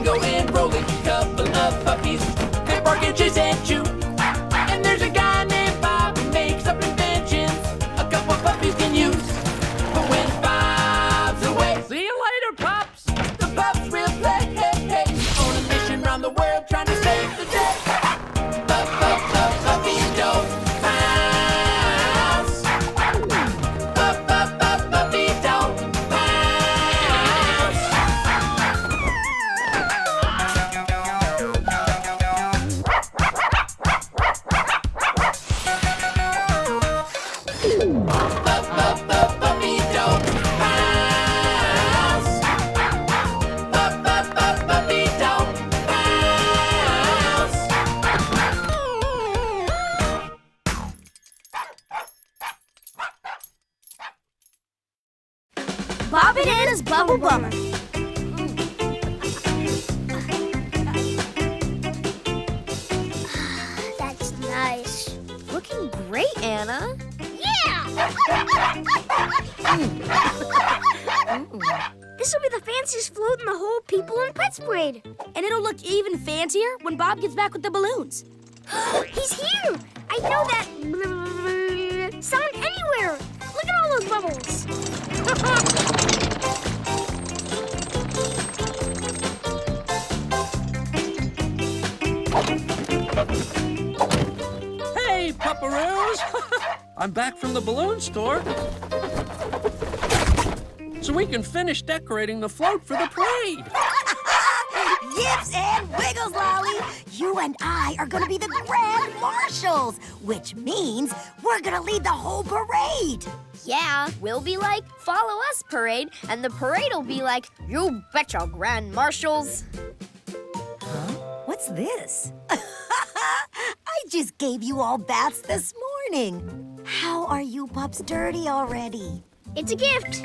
go and rolling. Couple of puppies could bark and chase and chew. And there's a guy named Bob who makes up inventions a couple of puppies can use. But when Bob's away, see you later, pups. The pups will play on a mission round the world trying to save the day. Puppy Dog House. Puppy Dog House. Puppy Dog House. Puppy Dog House. Bob and Anna's Bubble Bummer. That's nice. Looking great, Anna. Yeah! This will be the fanciest float in the whole People and Pets Parade. And it'll look even fancier when Bob gets back with the balloons. He's here! I know that sound anywhere. Look at all those bubbles. Hey, Pupparoos! I'm back from the balloon store. So we can finish decorating the float for the parade. Yips and wiggles, Lolly! You and I are gonna be the Grand Marshals, which means we're gonna lead the whole parade. Yeah, we'll be like, follow us, parade, and the parade will be like, you betcha, Grand Marshals. What's this? I just gave you all baths this morning. How are you pups dirty already? It's a gift.